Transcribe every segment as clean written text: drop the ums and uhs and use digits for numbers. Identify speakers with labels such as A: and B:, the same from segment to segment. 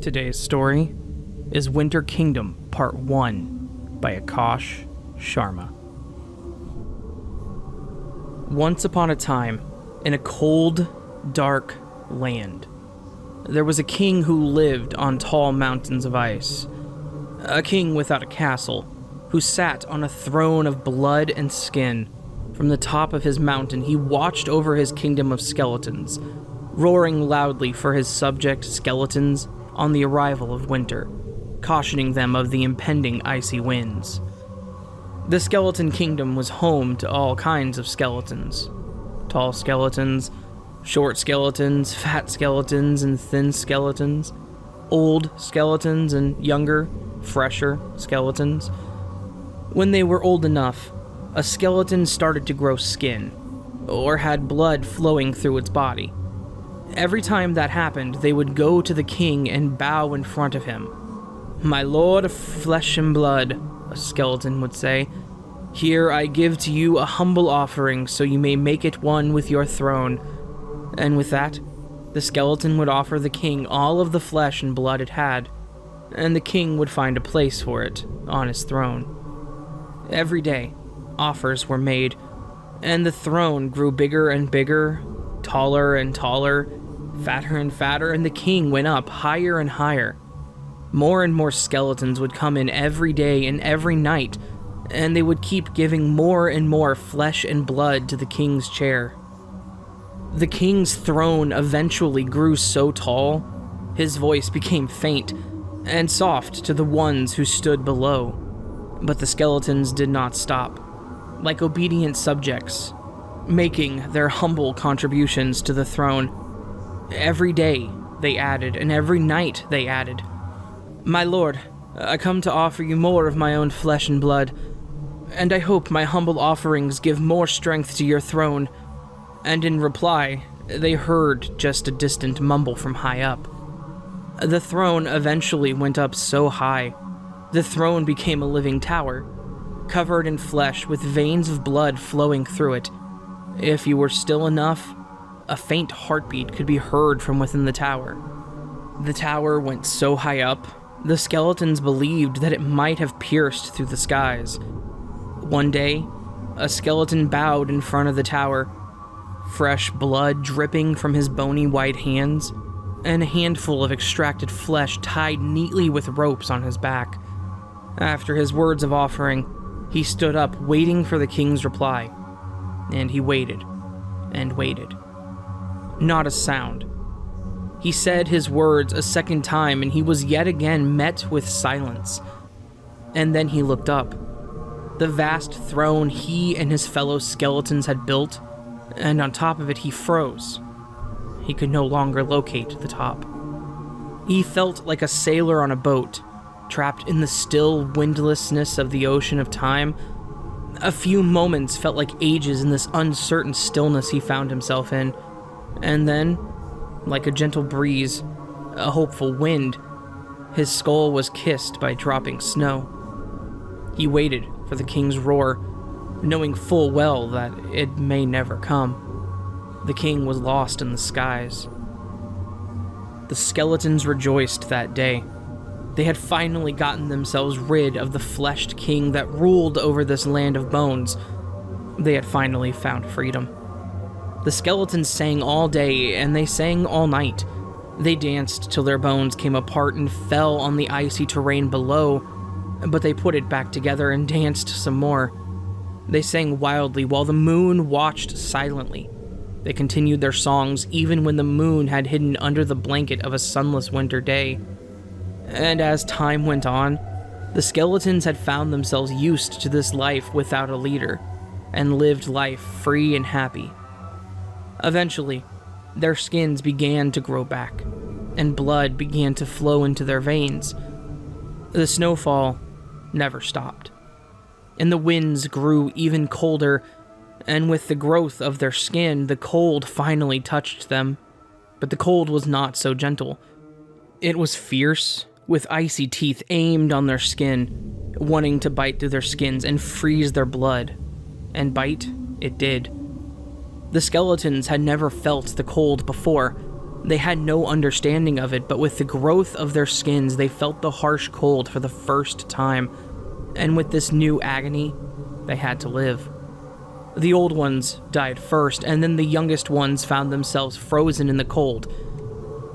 A: Today's story is Winter Kingdom Part 1 by Aakash Sharma. Once upon a time, in a cold, dark land, there was a king who lived on tall mountains of ice. A king without a castle, who sat on a throne of blood and skin. From the top of his mountain, he watched over his kingdom of skeletons, roaring loudly for his subject skeletons on the arrival of winter, cautioning them of the impending icy winds. The skeleton kingdom was home to all kinds of skeletons. Tall skeletons, short skeletons, fat skeletons, and thin skeletons. Old skeletons and younger, fresher skeletons. When they were old enough, a skeleton started to grow skin, or had blood flowing through its body. Every time that happened, they would go to the king and bow in front of him. "My lord of flesh and blood," a skeleton would say, "here I give to you a humble offering so you may make it one with your throne." And with that, the skeleton would offer the king all of the flesh and blood it had, and the king would find a place for it on his throne. Every day, offers were made, and the throne grew bigger and bigger, taller and taller, fatter and fatter, and the king went up higher and higher. More and more skeletons would come in every day and every night, and they would keep giving more and more flesh and blood to the king's chair. The king's throne eventually grew so tall, his voice became faint and soft to the ones who stood below. But the skeletons did not stop, like obedient subjects, making their humble contributions to the throne. Every day they added, and every night they added. "My lord, I come to offer you more of my own flesh and blood, and I hope my humble offerings give more strength to your throne." And in reply, they heard just a distant mumble from high up. The throne eventually went up so high, the throne became a living tower, covered in flesh with veins of blood flowing through it. If you were still enough, a faint heartbeat could be heard from within the tower. The tower went so high up, the skeletons believed that it might have pierced through the skies. One day, a skeleton bowed in front of the tower, fresh blood dripping from his bony white hands, and a handful of extracted flesh tied neatly with ropes on his back. After his words of offering, he stood up waiting for the king's reply, and he waited and waited. Not a sound. He said his words a second time, and he was yet again met with silence. And then he looked up. The vast throne he and his fellow skeletons had built, and on top of it he froze. He could no longer locate the top. He felt like a sailor on a boat, trapped in the still windlessness of the ocean of time. A few moments felt like ages in this uncertain stillness he found himself in. And then, like a gentle breeze, a hopeful wind, his skull was kissed by dropping snow. He waited for the king's roar, knowing full well that it may never come. The king was lost in the skies. The skeletons rejoiced that day. They had finally gotten themselves rid of the fleshed king that ruled over this land of bones. They had finally found freedom. The skeletons sang all day, and they sang all night. They danced till their bones came apart and fell on the icy terrain below, but they put it back together and danced some more. They sang wildly while the moon watched silently. They continued their songs even when the moon had hidden under the blanket of a sunless winter day. And as time went on, the skeletons had found themselves used to this life without a leader, and lived life free and happy. Eventually, their skins began to grow back, and blood began to flow into their veins. The snowfall never stopped, and the winds grew even colder, and with the growth of their skin, the cold finally touched them. But the cold was not so gentle. It was fierce, with icy teeth aimed on their skin, wanting to bite through their skins and freeze their blood. And bite it did. The skeletons had never felt the cold before, They had no understanding of it, but with the growth of their skins, they felt the harsh cold for the first time, and with this new agony, they had to live. The old ones died first, and then the youngest ones found themselves frozen in the cold.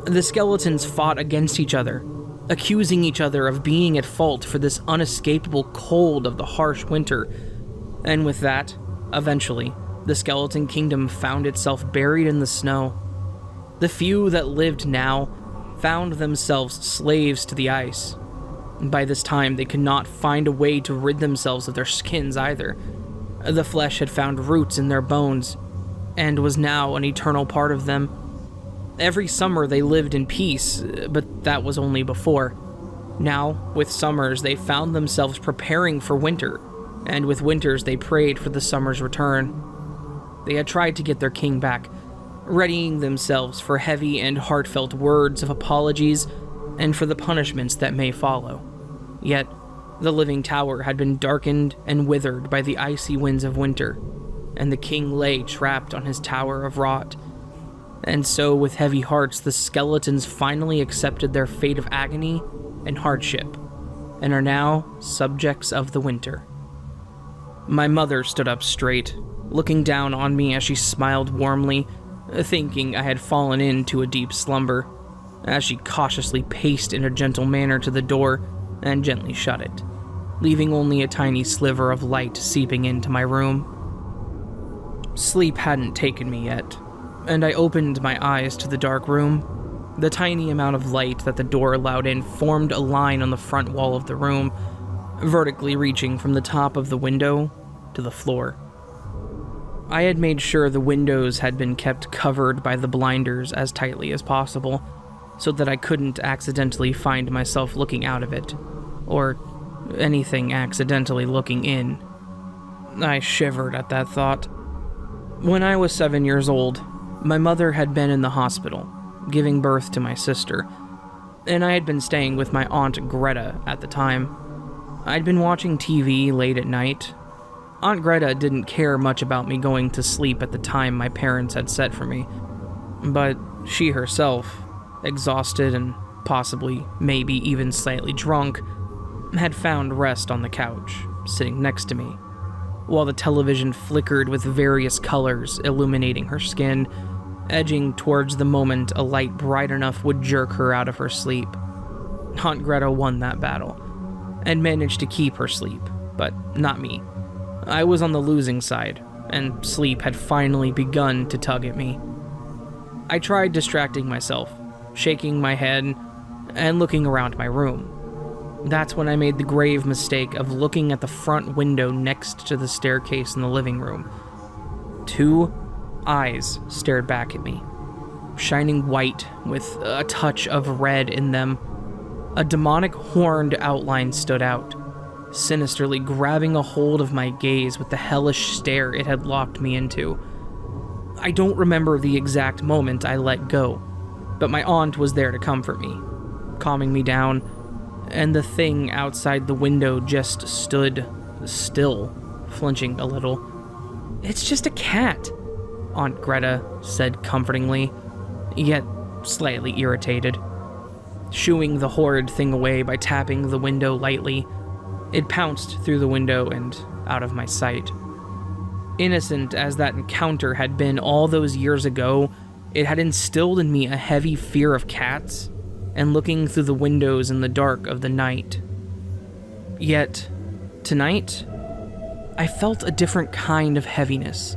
A: The skeletons fought against each other, accusing each other of being at fault for this unescapable cold of the harsh winter. And with that, eventually, the skeleton kingdom found itself buried in the snow. The few that lived now found themselves slaves to the ice. By this time, they could not find a way to rid themselves of their skins either. The flesh had found roots in their bones, and was now an eternal part of them. Every summer they lived in peace, but that was only before. Now, with summers, they found themselves preparing for winter, and with winters they prayed for the summer's return. They had tried to get their king back, readying themselves for heavy and heartfelt words of apologies and for the punishments that may follow. Yet, the living tower had been darkened and withered by the icy winds of winter, and the king lay trapped on his tower of rot. And so, with heavy hearts, the skeletons finally accepted their fate of agony and hardship, and are now subjects of the winter. My mother stood up straight, looking down on me as she smiled warmly, thinking I had fallen into a deep slumber, as she cautiously paced in a gentle manner to the door and gently shut it, leaving only a tiny sliver of light seeping into my room. Sleep hadn't taken me yet, and I opened my eyes to the dark room. The tiny amount of light that the door allowed in formed a line on the front wall of the room, vertically reaching from the top of the window to the floor. I had made sure the windows had been kept covered by the blinders as tightly as possible, so that I couldn't accidentally find myself looking out of it, or anything accidentally looking in. I shivered at that thought. When I was 7 years old, my mother had been in the hospital, giving birth to my sister, and I had been staying with my Aunt Greta at the time. I'd been watching TV late at night. Aunt Greta didn't care much about me going to sleep at the time my parents had set for me, but she herself, exhausted and possibly, maybe even slightly drunk, had found rest on the couch, sitting next to me, while the television flickered with various colors illuminating her skin, edging towards the moment a light bright enough would jerk her out of her sleep. Aunt Greta won that battle, and managed to keep her sleep, but not me. I was on the losing side, and sleep had finally begun to tug at me. I tried distracting myself, shaking my head, and looking around my room. That's when I made the grave mistake of looking at the front window next to the staircase in the living room. 2 eyes stared back at me, shining white with a touch of red in them. A demonic horned outline stood out, sinisterly grabbing a hold of my gaze with the hellish stare it had locked me into. I don't remember the exact moment I let go, but my aunt was there to comfort me, calming me down, and the thing outside the window just stood still, flinching a little. "It's just a cat," Aunt Greta said comfortingly, yet slightly irritated. Shooing the horrid thing away by tapping the window lightly, it pounced through the window and out of my sight. Innocent as that encounter had been all those years ago, it had instilled in me a heavy fear of cats and looking through the windows in the dark of the night. Yet, tonight, I felt a different kind of heaviness.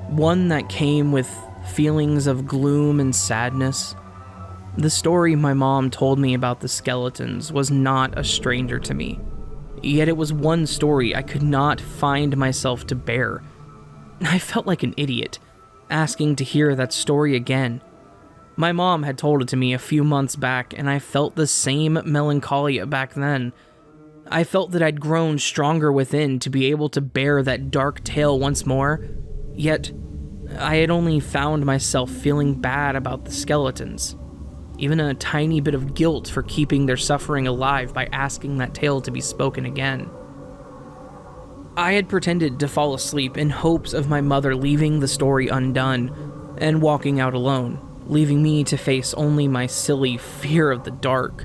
A: One that came with feelings of gloom and sadness. The story my mom told me about the skeletons was not a stranger to me. Yet it was one story I could not find myself to bear. I felt like an idiot, asking to hear that story again. My mom had told it to me a few months back, and I felt the same melancholia back then. I felt that I'd grown stronger within to be able to bear that dark tale once more, yet I had only found myself feeling bad about the skeletons. Even a tiny bit of guilt for keeping their suffering alive by asking that tale to be spoken again. I had pretended to fall asleep in hopes of my mother leaving the story undone and walking out alone, leaving me to face only my silly fear of the dark,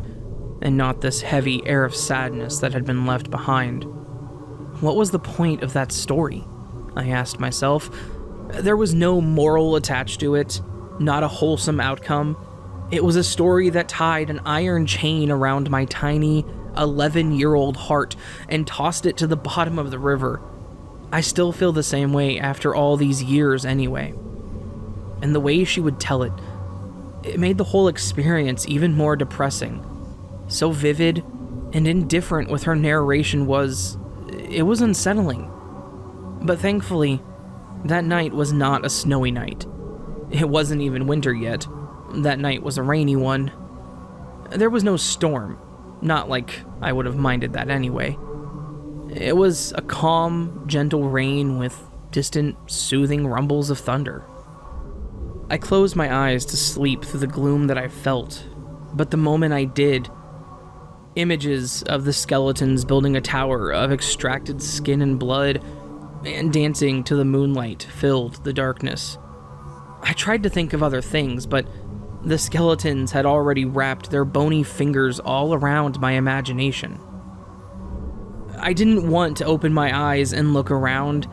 A: and not this heavy air of sadness that had been left behind. What was the point of that story? I asked myself. There was no moral attached to it, not a wholesome outcome. It was a story that tied an iron chain around my tiny, 11-year-old heart and tossed it to the bottom of the river. I still feel the same way after all these years anyway. And the way she would tell it, it made the whole experience even more depressing. So vivid and indifferent with her narration it was unsettling. But thankfully, that night was not a snowy night. It wasn't even winter yet. That night was a rainy one. There was no storm, not like I would have minded that anyway. It was a calm, gentle rain with distant, soothing rumbles of thunder. I closed my eyes to sleep through the gloom that I felt, but the moment I did, images of the skeletons building a tower of extracted skin and blood and dancing to the moonlight filled the darkness. I tried to think of other things, but the skeletons had already wrapped their bony fingers all around my imagination. I didn't want to open my eyes and look around,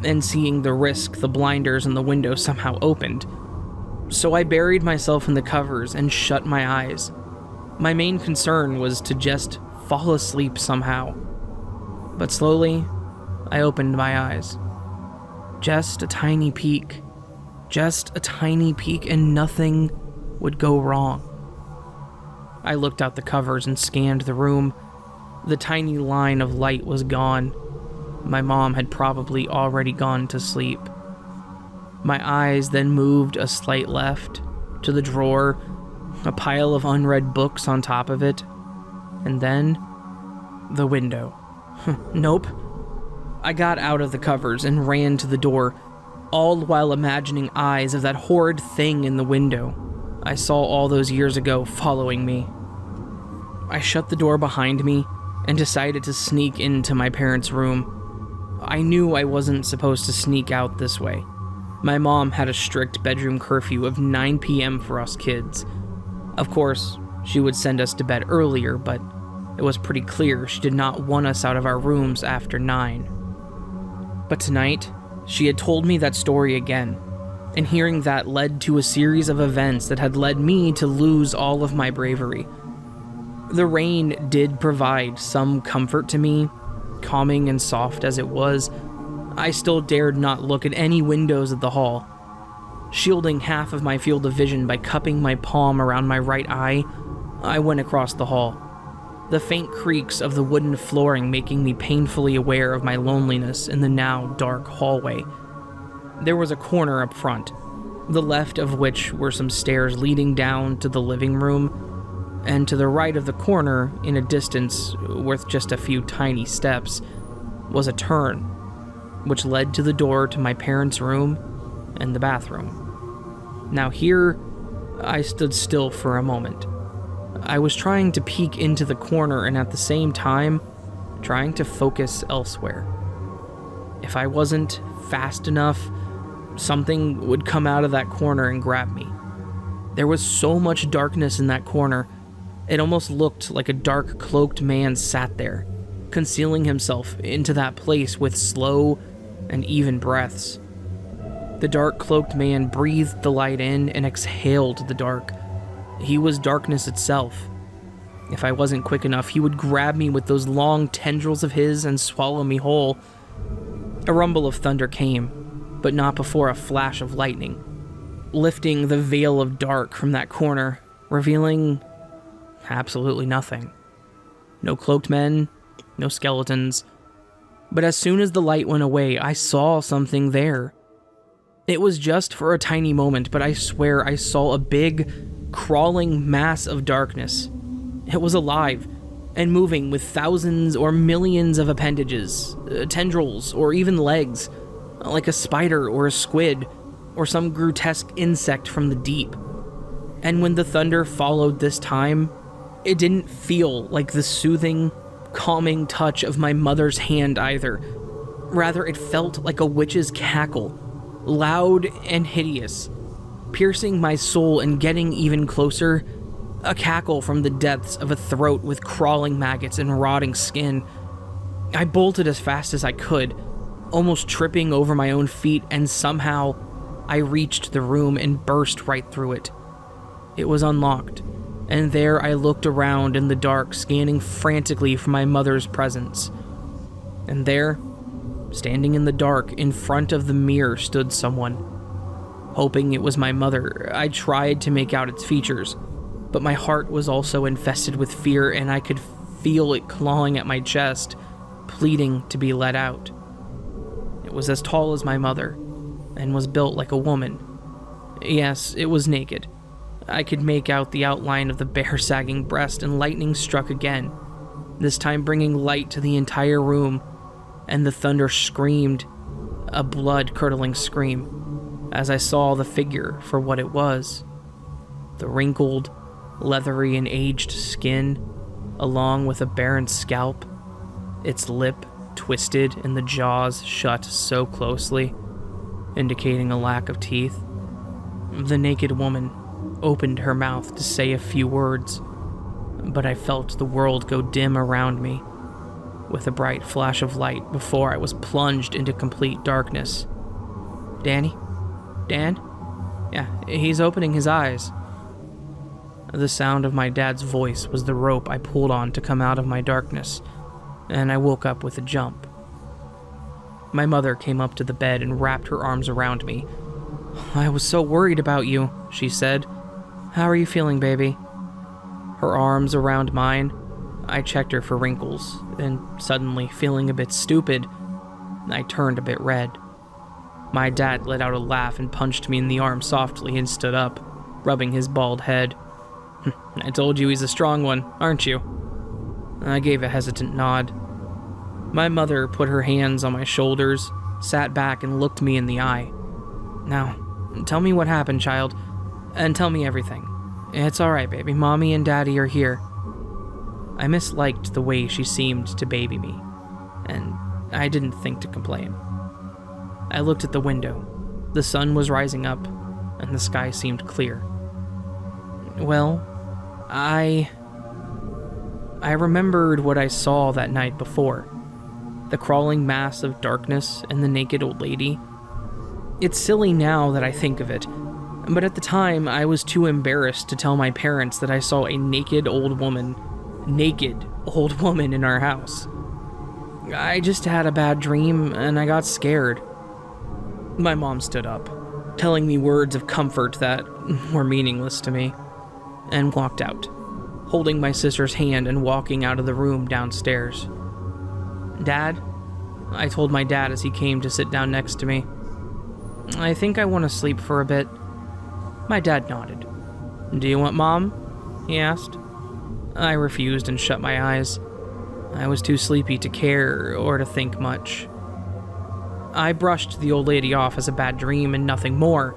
A: and seeing the risk the blinders in the window somehow opened. So I buried myself in the covers and shut my eyes. My main concern was to just fall asleep somehow. But slowly, I opened my eyes. Just a tiny peek. Just a tiny peek, and nothing would go wrong. I looked out the covers and scanned the room. The tiny line of light was gone. My mom had probably already gone to sleep. My eyes then moved a slight left to the drawer, a pile of unread books on top of it, and then the window. Nope. I got out of the covers and ran to the door, all while imagining eyes of that horrid thing in the window I saw all those years ago following me. I shut the door behind me and decided to sneak into my parents' room. I knew I wasn't supposed to sneak out this way. My mom had a strict bedroom curfew of 9 p.m. for us kids. Of course, she would send us to bed earlier, but it was pretty clear she did not want us out of our rooms after 9. But tonight, she had told me that story again, and hearing that led to a series of events that had led me to lose all of my bravery. The rain did provide some comfort to me, calming and soft as it was. I still dared not look at any windows of the hall. Shielding half of my field of vision by cupping my palm around my right eye, I went across the hall, the faint creaks of the wooden flooring making me painfully aware of my loneliness in the now dark hallway. There was a corner up front, the left of which were some stairs leading down to the living room, and to the right of the corner, in a distance worth just a few tiny steps, was a turn, which led to the door to my parents' room and the bathroom. Now here, I stood still for a moment. I was trying to peek into the corner and at the same time, trying to focus elsewhere. If I wasn't fast enough, something would come out of that corner and grab me. There was so much darkness in that corner, it almost looked like a dark cloaked man sat there, concealing himself into that place with slow and even breaths. The dark cloaked man breathed the light in and exhaled the dark. He was darkness itself. If I wasn't quick enough, he would grab me with those long tendrils of his and swallow me whole. A rumble of thunder came, but not before a flash of lightning, lifting the veil of dark from that corner, revealing absolutely nothing. No cloaked men, no skeletons. But as soon as the light went away, I saw something there. It was just for a tiny moment, but I swear I saw a big, crawling mass of darkness. It was alive and moving with thousands or millions of appendages, tendrils, or even legs, like a spider or a squid, or some grotesque insect from the deep. And when the thunder followed this time, it didn't feel like the soothing, calming touch of my mother's hand either. Rather, it felt like a witch's cackle, loud and hideous. piercing my soul and getting even closer, a cackle from the depths of a throat with crawling maggots and rotting skin. I bolted as fast as I could, almost tripping over my own feet, and somehow I reached the room and burst right through it. It was unlocked, and there I looked around in the dark, scanning frantically for my mother's presence. And there, standing in the dark in front of the mirror, stood someone. Hoping it was my mother, I tried to make out its features, but my heart was also infested with fear, and I could feel it clawing at my chest, pleading to be let out. It was as tall as my mother, and was built like a woman. Yes, it was naked. I could make out the outline of the bare sagging breast, and lightning struck again, this time bringing light to the entire room, and the thunder screamed, a blood-curdling scream, as I saw the figure for what it was. The wrinkled, leathery, and aged skin, along with a barren scalp, its lip twisted and the jaws shut so closely, indicating a lack of teeth. The naked woman opened her mouth to say a few words, but I felt the world go dim around me, with a bright flash of light before I was plunged into complete darkness. Danny? Dan? Yeah, he's opening his eyes. The sound of my dad's voice was the rope I pulled on to come out of my darkness, and I woke up with a jump. My mother came up to the bed and wrapped her arms around me. "I was so worried about you," she said. "How are you feeling, baby?" Her arms around mine, I checked her for wrinkles, and suddenly, feeling a bit stupid, I turned a bit red. My dad let out a laugh and punched me in the arm softly and stood up, rubbing his bald head. "I told you he's a strong one, aren't you?" I gave a hesitant nod. My mother put her hands on my shoulders, sat back, and looked me in the eye. "Now, tell me what happened, child, and tell me everything. It's all right, baby. Mommy and Daddy are here." I misliked the way she seemed to baby me, and I didn't think to complain. I looked at the window. The sun was rising up, and the sky seemed clear. Well, I remembered what I saw that night before. The crawling mass of darkness and the naked old lady. It's silly now that I think of it, but at the time I was too embarrassed to tell my parents that I saw a naked old woman in our house. I just had a bad dream and I got scared. My mom stood up, telling me words of comfort that were meaningless to me, and walked out, holding my sister's hand and walking out of the room downstairs. "Dad?" I told my dad as he came to sit down next to me. "I think I want to sleep for a bit." My dad nodded. "Do you want Mom?" he asked. I refused and shut my eyes. I was too sleepy to care or to think much. I brushed the old lady off as a bad dream and nothing more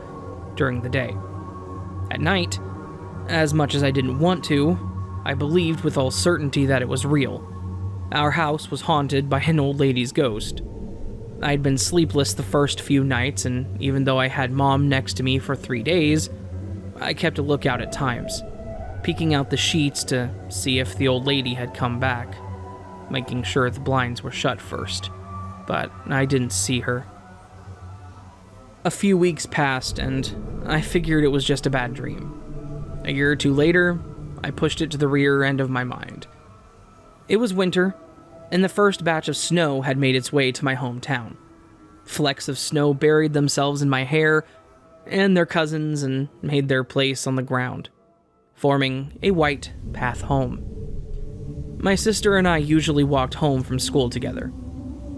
A: during the day. At night, as much as I didn't want to, I believed with all certainty that it was real. Our house was haunted by an old lady's ghost. I'd been sleepless the first few nights, and even though I had Mom next to me for 3 days, I kept a lookout at times, peeking out the sheets to see if the old lady had come back, making sure the blinds were shut first, but I didn't see her. A few weeks passed, and I figured it was just a bad dream. A year or two later, I pushed it to the rear end of my mind. It was winter, and the first batch of snow had made its way to my hometown. Flecks of snow buried themselves in my hair and their cousins and made their place on the ground, forming a white path home. My sister and I usually walked home from school together.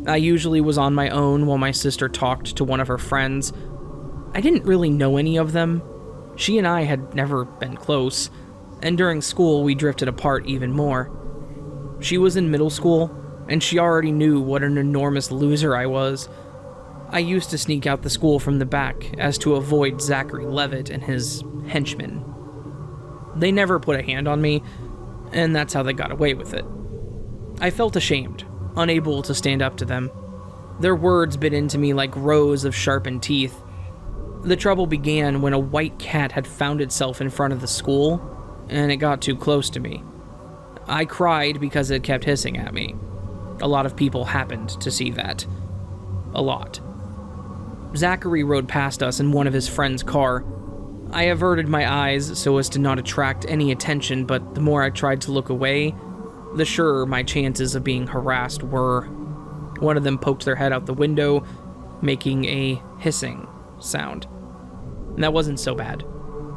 A: I usually was on my own while my sister talked to one of her friends. I didn't really know any of them. She and I had never been close, and during school we drifted apart even more. She was in middle school, and she already knew what an enormous loser I was. I used to sneak out the school from the back as to avoid Zachary Levitt and his henchmen. They never put a hand on me, and that's how they got away with it. I felt ashamed, unable to stand up to them. Their words bit into me like rows of sharpened teeth. The trouble began when a white cat had found itself in front of the school, and it got too close to me. I cried because it kept hissing at me. A lot of people happened to see that. A lot. Zachary rode past us in one of his friend's car. I averted my eyes so as to not attract any attention, but the more I tried to look away, the surer my chances of being harassed were. One of them poked their head out the window, making a hissing sound. And that wasn't so bad.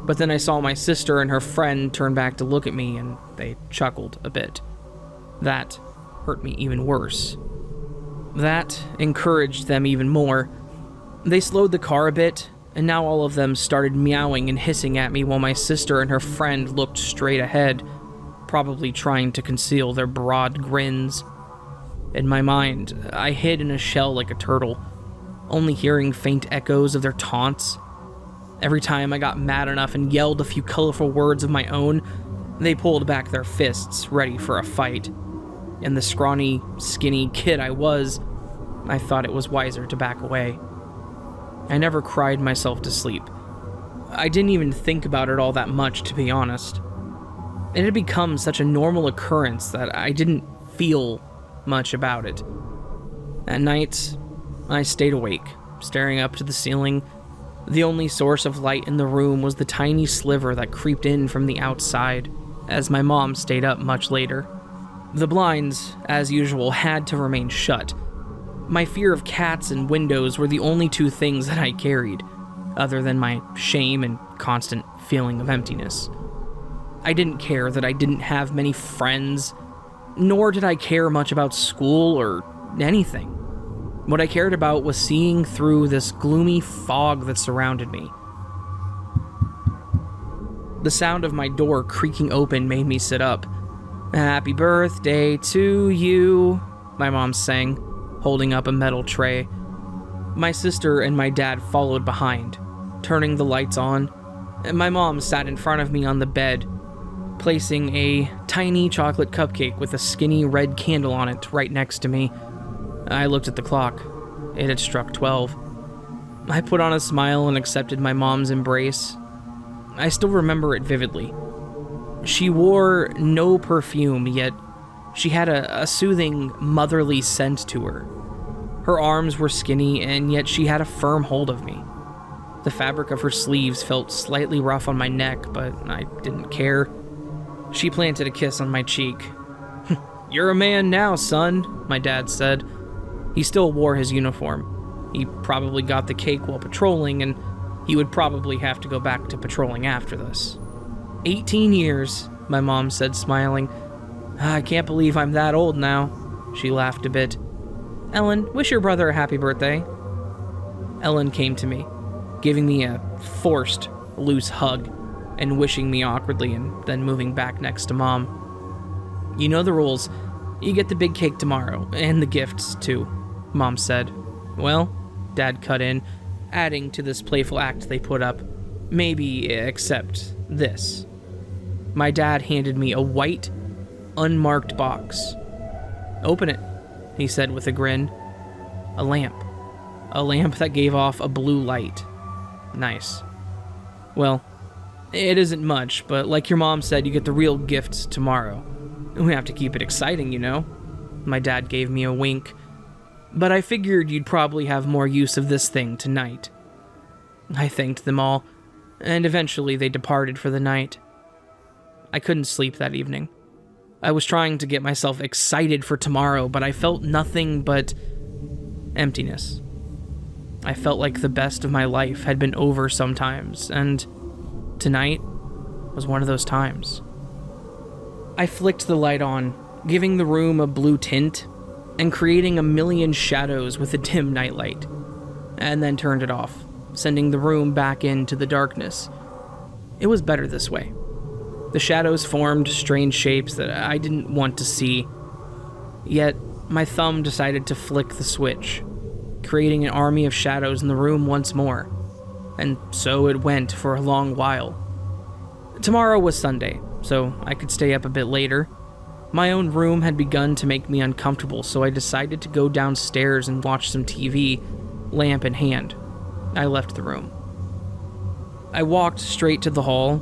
A: But then I saw my sister and her friend turn back to look at me, and they chuckled a bit. That hurt me even worse. That encouraged them even more. They slowed the car a bit, and now all of them started meowing and hissing at me while my sister and her friend looked straight ahead, probably trying to conceal their broad grins. In my mind, I hid in a shell like a turtle, only hearing faint echoes of their taunts. Every time I got mad enough and yelled a few colorful words of my own, they pulled back their fists, ready for a fight. And the scrawny, skinny kid I was, I thought it was wiser to back away. I never cried myself to sleep. I didn't even think about it all that much, to be honest. It had become such a normal occurrence that I didn't feel much about it. At night, I stayed awake, staring up to the ceiling. The only source of light in the room was the tiny sliver that creeped in from the outside, as my mom stayed up much later. The blinds, as usual, had to remain shut. My fear of cats and windows were the only two things that I carried, other than my shame and constant feeling of emptiness. I didn't care that I didn't have many friends, nor did I care much about school or anything. What I cared about was seeing through this gloomy fog that surrounded me. The sound of my door creaking open made me sit up. "Happy birthday to you," my mom sang, holding up a metal tray. My sister and my dad followed behind, turning the lights on, and my mom sat in front of me on the bed, placing a tiny chocolate cupcake with a skinny red candle on it right next to me. I looked at the clock. It had struck 12. I put on a smile and accepted my mom's embrace. I still remember it vividly. She wore no perfume, yet she had a soothing, motherly scent to her. Her arms were skinny, and yet she had a firm hold of me. The fabric of her sleeves felt slightly rough on my neck, but I didn't care. She planted a kiss on my cheek. "You're a man now, son," my dad said. He still wore his uniform. He probably got the cake while patrolling, and he would probably have to go back to patrolling after this. 18 years, my mom said, smiling. "I can't believe I'm that old now." She laughed a bit. "Ellen, wish your brother a happy birthday." Ellen came to me, giving me a forced, loose hug, and wishing me awkwardly and then moving back next to Mom. "You know the rules. You get the big cake tomorrow, and the gifts, too," Mom said. "Well," Dad cut in, adding to this playful act they put up, "maybe except this." My dad handed me a white, unmarked box. "Open it," he said with a grin. A lamp. A lamp that gave off a blue light. Nice. "Well, it isn't much, but like your mom said, you get the real gifts tomorrow. We have to keep it exciting, you know." My dad gave me a wink. "But I figured you'd probably have more use of this thing tonight." I thanked them all, and eventually they departed for the night. I couldn't sleep that evening. I was trying to get myself excited for tomorrow, but I felt nothing but emptiness. I felt like the best of my life had been over sometimes, and tonight was one of those times. I flicked the light on, giving the room a blue tint and creating a million shadows with a dim nightlight, and then turned it off, sending the room back into the darkness. It was better this way. The shadows formed strange shapes that I didn't want to see, yet my thumb decided to flick the switch, creating an army of shadows in the room once more, and so it went for a long while. Tomorrow was Sunday, so I could stay up a bit later. My own room had begun to make me uncomfortable, so I decided to go downstairs and watch some TV, lamp in hand. I left the room. I walked straight to the hall.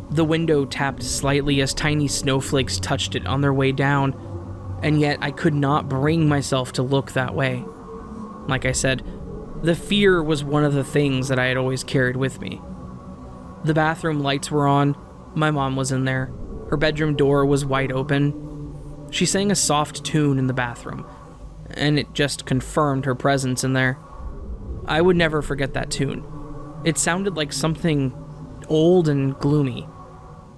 A: The window tapped slightly as tiny snowflakes touched it on their way down, and yet I could not bring myself to look that way. Like I said, the fear was one of the things that I had always carried with me. The bathroom lights were on. My mom was in there. Her bedroom door was wide open. She sang a soft tune in the bathroom, and it just confirmed her presence in there. I would never forget that tune. It sounded like something old and gloomy.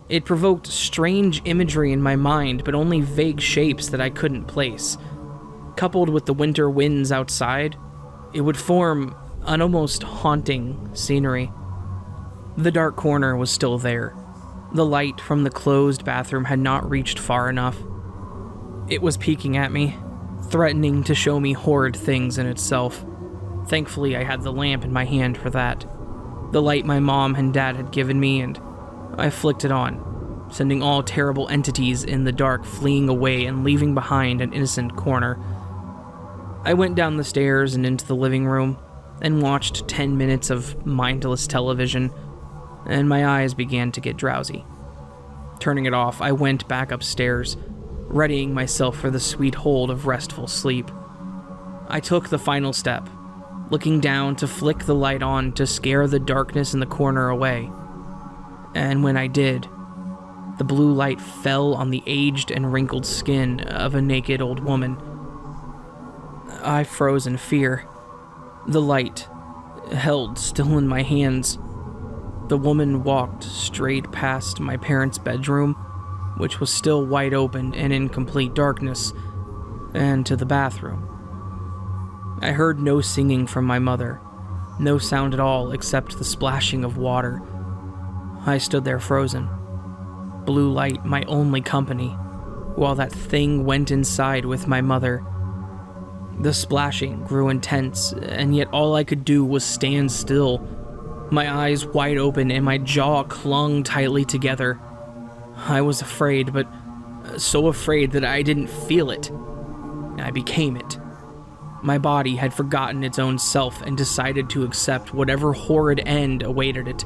A: It provoked strange imagery in my mind, but only vague shapes that I couldn't place. Coupled with the winter winds outside, it would form an almost haunting scenery. The dark corner was still there. The light from the closed bathroom had not reached far enough. It was peeking at me, threatening to show me horrid things in itself. Thankfully, I had the lamp in my hand for that. The light my mom and dad had given me, and I flicked it on, sending all terrible entities in the dark fleeing away and leaving behind an innocent corner. I went down the stairs and into the living room and watched 10 minutes of mindless television, and my eyes began to get drowsy. Turning it off, I went back upstairs, readying myself for the sweet hold of restful sleep. I took the final step, looking down to flick the light on to scare the darkness in the corner away. And when I did, the blue light fell on the aged and wrinkled skin of a naked old woman. I froze in fear. The light held still in my hands. The woman walked straight past my parents' bedroom, which was still wide open and in complete darkness, and to the bathroom. I heard no singing from my mother, no sound at all except the splashing of water. I stood there frozen. Blue light my only company, while that thing went inside with my mother. The splashing grew intense, and yet all I could do was stand still, my eyes wide open and my jaw clung tightly together. I was afraid, but so afraid that I didn't feel it. I became it. My body had forgotten its own self and decided to accept whatever horrid end awaited it.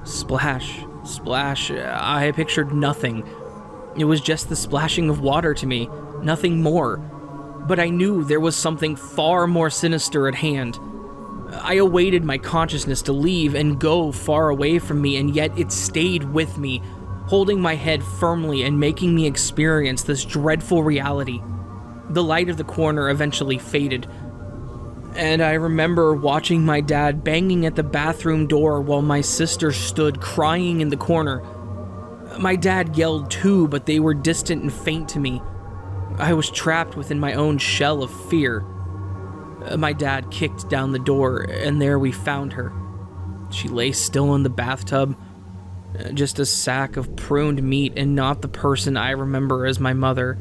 A: Splash, splash, I pictured nothing. It was just the splashing of water to me, nothing more. But I knew there was something far more sinister at hand. I awaited my consciousness to leave and go far away from me, and yet it stayed with me, holding my head firmly and making me experience this dreadful reality. The light of the corner eventually faded, and I remember watching my dad banging at the bathroom door while my sister stood crying in the corner. My dad yelled too, but they were distant and faint to me. I was trapped within my own shell of fear. My dad kicked down the door, and there we found her. She lay still in the bathtub, just a sack of pruned meat and not the person I remember as my mother.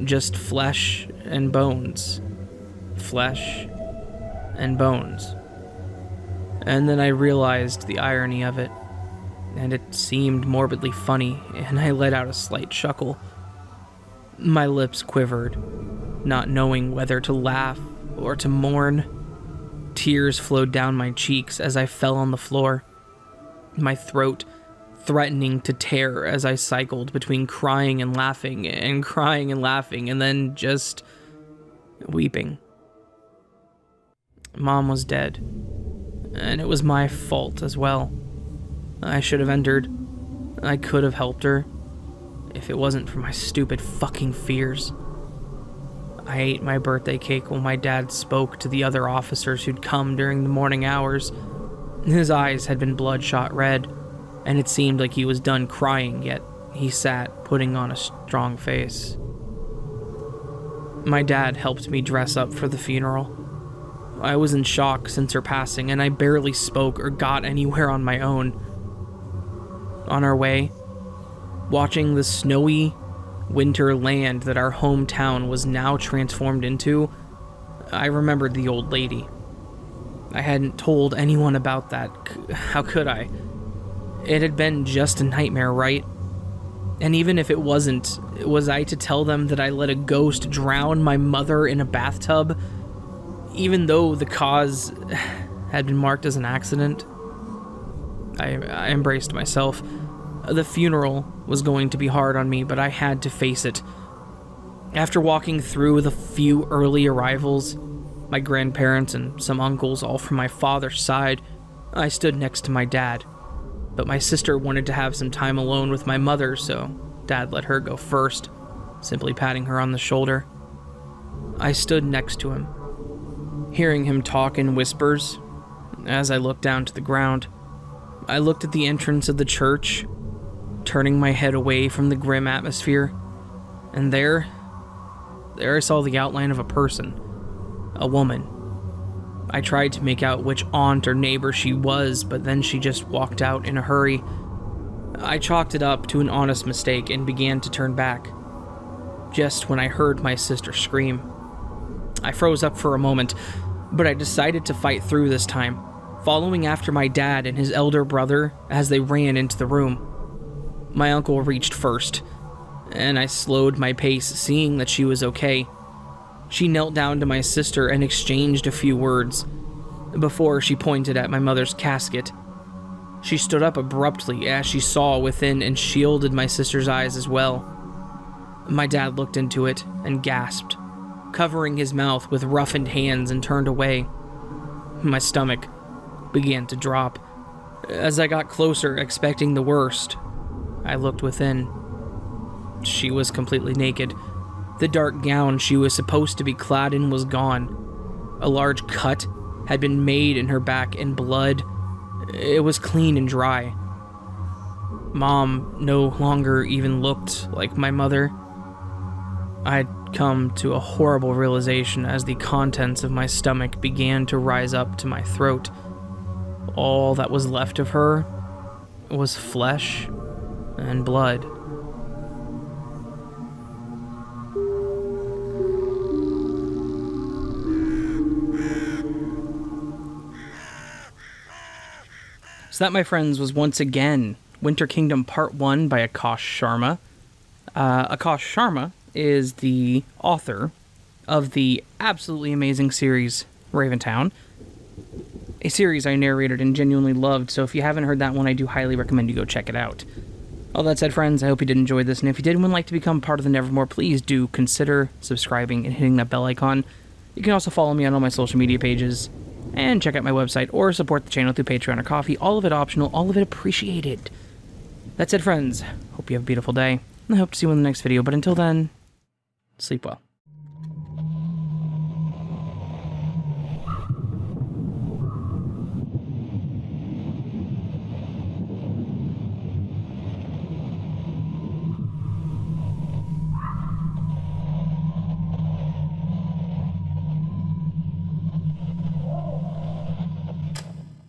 A: Just flesh and bones. Flesh and bones. And then I realized the irony of it, and it seemed morbidly funny, and I let out a slight chuckle. My lips quivered, not knowing whether to laugh or to mourn. Tears flowed down my cheeks as I fell on the floor, my throat threatening to tear as I cycled between crying and laughing, and then just weeping. Mom was dead, and it was my fault as well. I should have entered. I could have helped her, if it wasn't for my stupid fucking fears. I ate my birthday cake while my dad spoke to the other officers who'd come during the morning hours. His eyes had been bloodshot red, and it seemed like he was done crying, yet he sat, putting on a strong face. My dad helped me dress up for the funeral. I was in shock since her passing, and I barely spoke or got anywhere on my own. On our way, watching the snowy winter land that our hometown was now transformed into, I remembered the old lady. I hadn't told anyone about that. How could I? It had been just a nightmare, right? And even if it wasn't, was I to tell them that I let a ghost drown my mother in a bathtub, even though the cause had been marked as an accident? I embraced myself. The funeral was going to be hard on me, but I had to face it. After walking through the few early arrivals, my grandparents and some uncles, all from my father's side, I stood next to my dad. But my sister wanted to have some time alone with my mother, so Dad let her go first, simply patting her on the shoulder. I stood next to him, hearing him talk in whispers. As I looked down to the ground, I looked at the entrance of the church, turning my head away from the grim atmosphere, and there I saw the outline of a person, a woman. I tried to make out which aunt or neighbor she was, but then she just walked out in a hurry. I chalked it up to an honest mistake and began to turn back, just when I heard my sister scream. I froze up for a moment, but I decided to fight through this time, following after my dad and his elder brother as they ran into the room. My uncle reached first, and I slowed my pace, seeing that she was okay. She knelt down to my sister and exchanged a few words, before she pointed at my mother's casket. She stood up abruptly as she saw within and shielded my sister's eyes as well. My dad looked into it and gasped, covering his mouth with roughened hands, and turned away. My stomach began to drop. As I got closer, expecting the worst, I looked within. She was completely naked. The dark gown she was supposed to be clad in was gone. A large cut had been made in her back, and blood. It was clean and dry. Mom no longer even looked like my mother. I'd come to a horrible realization as the contents of my stomach began to rise up to my throat. All that was left of her was flesh and blood. So that, my friends, was once again Winter Kingdom Part 1 by Aakash Sharma. Aakash Sharma is the author of the absolutely amazing series Raventown, a series I narrated and genuinely loved, so if you haven't heard that one, I do highly recommend you go check it out. All that said, friends, I hope you did enjoy this, and if you did and would like to become part of the Nevermore, please do consider subscribing and hitting that bell icon. You can also follow me on all my social media pages, and check out my website, or support the channel through Patreon or Coffee. All of it optional, all of it appreciated. That said, friends, hope you have a beautiful day, and I hope to see you in the next video, but until then, sleep well.